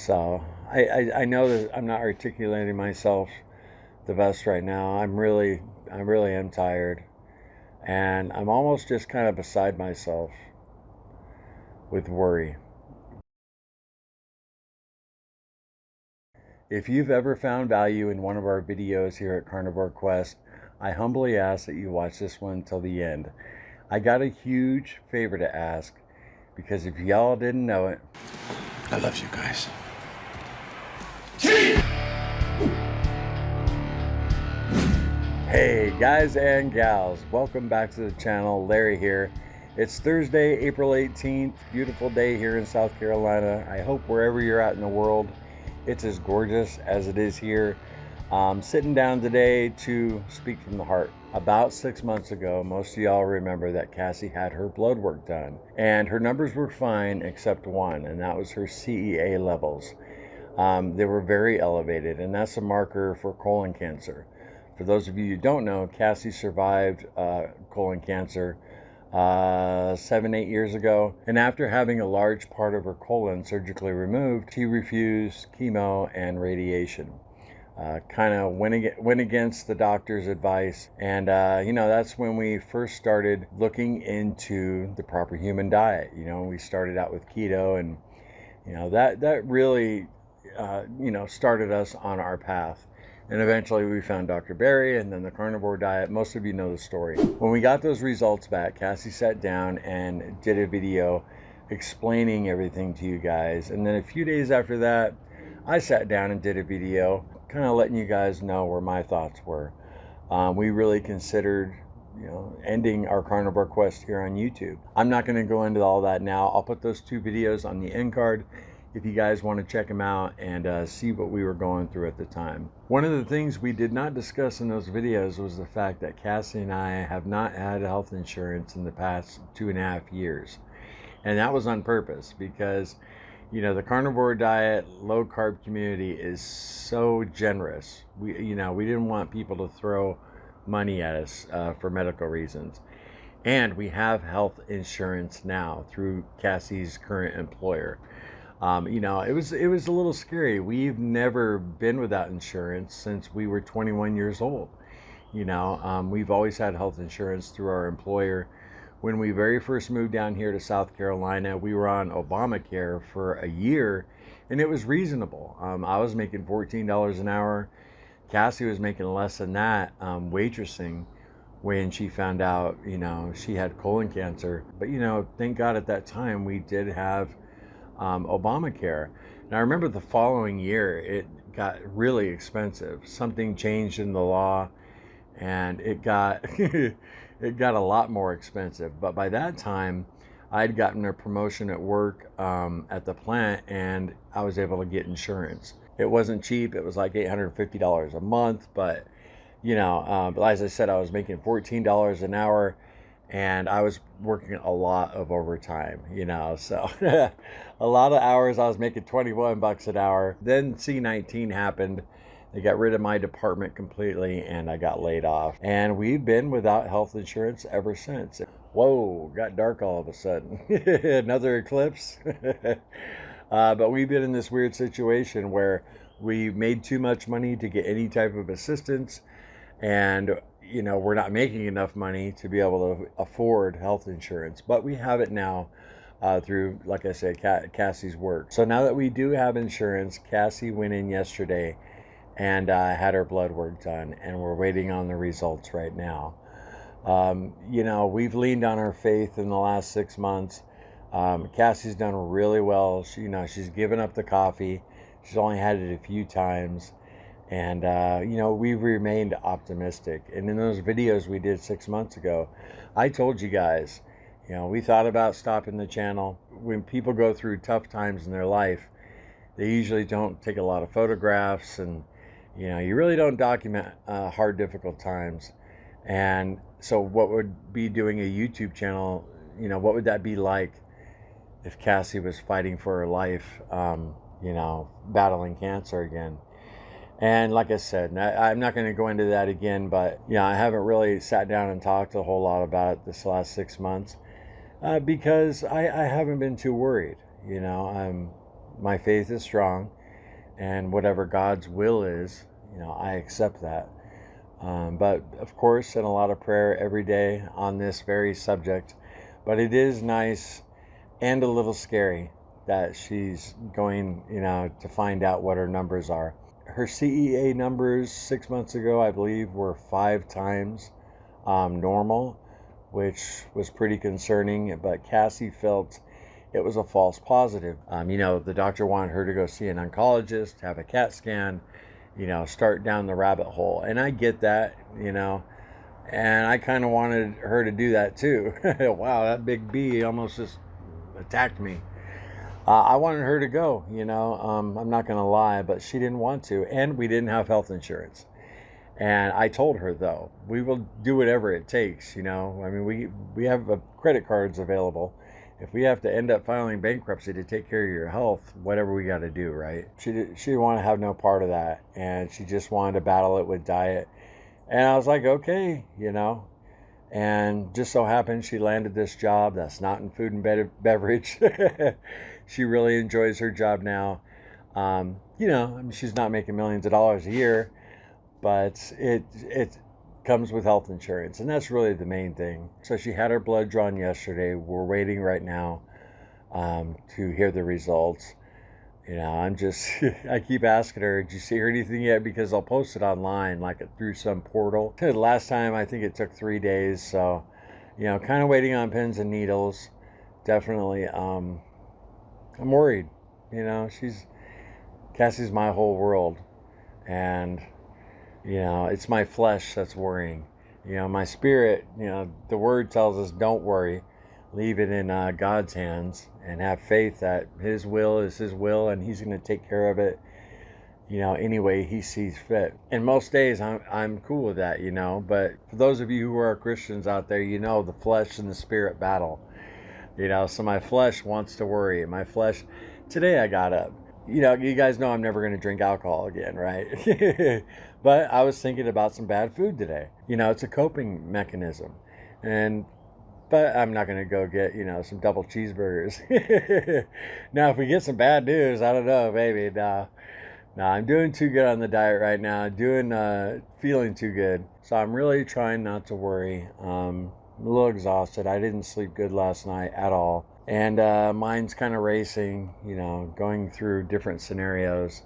So I know that I'm not articulating myself the best right now. I really am tired, and I'm almost just kind of beside myself with worry. If you've ever found value in one of our videos here at Carnivore Quest, I humbly ask that you watch this one till the end. I got a huge favor to ask, because if y'all didn't know it, I love you guys. Hey guys and gals, welcome back to the channel. Larry here. It's Thursday, April 18th. Beautiful day here in South Carolina. I hope wherever you're at in the world, it's as gorgeous as it is here. Sitting down today to speak from the heart. About 6 months ago, most of y'all remember that Cassie had her blood work done, and her numbers were fine except one, and that was her CEA levels. They were very elevated, and that's a marker for colon cancer. For those of you who don't know, Cassie survived colon cancer 7-8 years ago, and after having a large part of her colon surgically removed, she refused chemo and radiation. Kind of went against the doctor's advice, and that's when we first started looking into the proper human diet. We started out with keto, and that really started us on our path. And eventually we found Dr. Barry and then the carnivore diet. Most of you know the story. When we got those results back, Cassie sat down and did a video explaining everything to you guys. And then a few days after that, I sat down and did a video kind of letting you guys know where my thoughts were. We really considered ending our carnivore quest here on YouTube. I'm not going to go into all that now. I'll put those two videos on the end card if you guys want to check them out and see what we were going through at the time. One of the things we did not discuss in those videos was the fact that Cassie and I have not had health insurance in the past 2.5 years. And that was on purpose because, the carnivore diet, low carb community is so generous. We didn't want people to throw money at us for medical reasons. And we have health insurance now through Cassie's current employer. It was a little scary. We've never been without insurance since we were 21 years old. We've always had health insurance through our employer. When we very first moved down here to South Carolina, we were on Obamacare for a year, and it was reasonable. I was making $14 an hour. Cassie was making less than that waitressing when she found out, she had colon cancer. But, thank God at that time we did have Obamacare. And I remember the following year it got really expensive. Something changed in the law and it got it got a lot more expensive. But by that time I'd gotten a promotion at work at the plant, and I was able to get insurance. It wasn't cheap. It was like $850 a month, but as I said, I was making $14 an hour, and I was working a lot of overtime, so a lot of hours. I was making 21 bucks an hour. Then C-19 happened. They got rid of my department completely, and I got laid off. And we've been without health insurance ever since. Whoa, got dark all of a sudden. Another eclipse. But we've been in this weird situation where we made too much money to get any type of assistance, and we're not making enough money to be able to afford health insurance. But we have it now through, like I said, Cassie's work. So now that we do have insurance, Cassie went in yesterday and had her blood work done, and we're waiting on the results right now. We've leaned on her faith in the last 6 months. Cassie's done really well. She's given up the coffee. She's only had it a few times. And, we've remained optimistic. And in those videos we did 6 months ago, I told you guys, we thought about stopping the channel. When people go through tough times in their life, they usually don't take a lot of photographs, and, you really don't document hard, difficult times. And so what would be doing a YouTube channel, what would that be like if Cassie was fighting for her life, battling cancer again? And like I said, I'm not going to go into that again, but I haven't really sat down and talked a whole lot about it this last 6 months because I haven't been too worried. my faith is strong, and whatever God's will is, I accept that. But of course, in a lot of prayer every day on this very subject. But it is nice and a little scary that she's going, to find out what her numbers are. Her CEA numbers 6 months ago, I believe, were 5 times normal, which was pretty concerning. But Cassie felt it was a false positive. The doctor wanted her to go see an oncologist, have a CAT scan, start down the rabbit hole. And I get that, and I kind of wanted her to do that too. Wow, that big bee almost just attacked me. I wanted her to go, I'm not going to lie, but she didn't want to. And we didn't have health insurance. And I told her, though, we will do whatever it takes, we have credit cards available. If we have to end up filing bankruptcy to take care of your health, whatever we got to do, right? She didn't want to have no part of that. And she just wanted to battle it with diet. And I was like, okay, And just so happened she landed this job that's not in food and beverage. She really enjoys her job now. She's not making millions of dollars a year, but it comes with health insurance, and that's really the main thing. So she had her blood drawn yesterday. We're waiting right now to hear the results. I keep asking her, did you see her anything yet? Because I'll post it online, like through some portal. Last time, I think it took 3 days. So, kind of waiting on pins and needles. Definitely, I'm worried. Cassie's my whole world. And, it's my flesh that's worrying. My spirit, the word tells us don't worry. Leave it in God's hands and have faith that his will is his will and he's going to take care of it, any way he sees fit. And most days I'm cool with that, but for those of you who are Christians out there, the flesh and the spirit battle, so my flesh wants to worry. My flesh, today I got up, you guys know I'm never going to drink alcohol again, right? But I was thinking about some bad food today. It's a coping mechanism. But I'm not going to go get, some double cheeseburgers. Now, if we get some bad news, I don't know, maybe. No, I'm doing too good on the diet right now. Feeling too good. So I'm really trying not to worry. I'm a little exhausted. I didn't sleep good last night at all. And mind's kind of racing, going through different scenarios.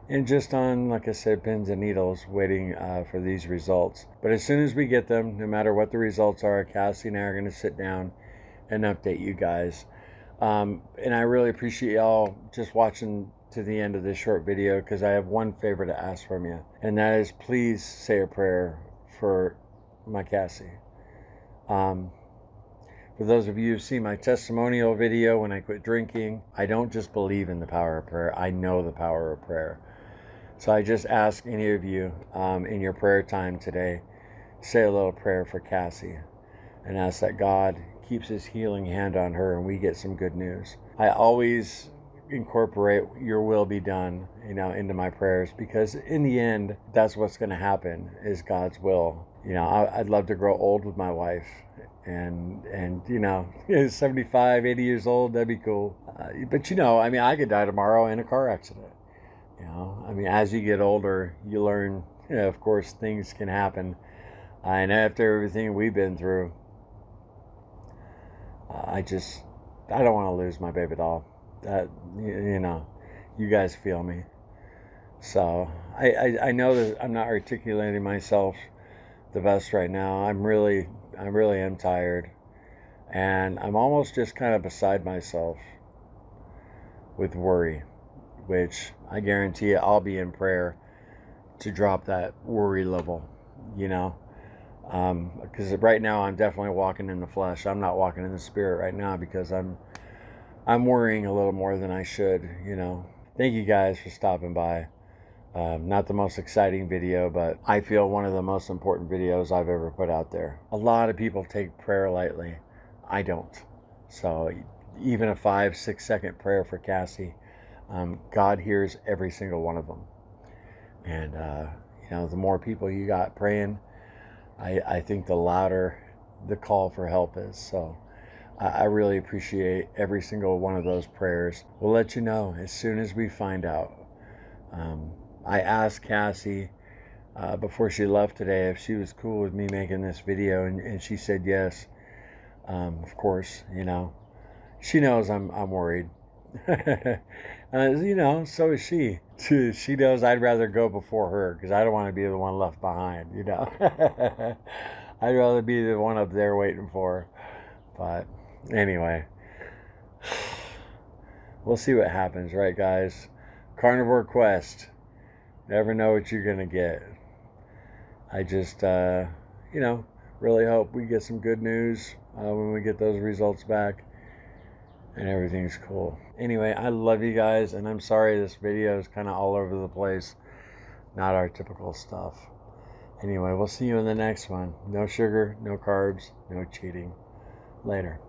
And just on, like I said, pins and needles, waiting for these results. But as soon as we get them, no matter what the results are, Cassie and I are going to sit down and update you guys. And I really appreciate y'all just watching to the end of this short video, because I have one favor to ask from you. And that is, please say a prayer for my Cassie. For those of you who've seen my testimonial video when I quit drinking, I don't just believe in the power of prayer. I know the power of prayer. So I just ask any of you in your prayer time today, say a little prayer for Cassie and ask that God keeps his healing hand on her and we get some good news. I always incorporate your will be done, into my prayers, because in the end, that's what's going to happen is God's will. I'd love to grow old with my wife and 75, 80 years old, that'd be cool. But I could die tomorrow in a car accident. As you get older, you learn, of course, things can happen. And after everything we've been through, I don't want to lose my baby doll. That, you guys feel me. So I know that I'm not articulating myself the best right now. I really am tired. And I'm almost just kind of beside myself with worry, which I guarantee you I'll be in prayer to drop that worry level, because right now I'm definitely walking in the flesh. I'm not walking in the spirit right now because I'm worrying a little more than I should, Thank you guys for stopping by. Not the most exciting video, but I feel one of the most important videos I've ever put out there. A lot of people take prayer lightly. I don't. So even a 5-6 second prayer for Cassie, God hears every single one of them. And, the more people you got praying, I think the louder the call for help is. So I really appreciate every single one of those prayers. We'll let you know as soon as we find out. I asked Cassie before she left today if she was cool with me making this video, and she said yes. Of course, you know, she knows I'm worried. You know, so is she. She knows I'd rather go before her because I don't want to be the one left behind, you know. I'd rather be the one up there waiting for her. But anyway, we'll see what happens, right, guys? Carnivore Quest. Never know what you're going to get. I just, you know, really hope we get some good news when we get those results back and everything's cool. Anyway, I love you guys, and I'm sorry this video is kind of all over the place. Not our typical stuff. Anyway, we'll see you in the next one. No sugar, no carbs, no cheating. Later.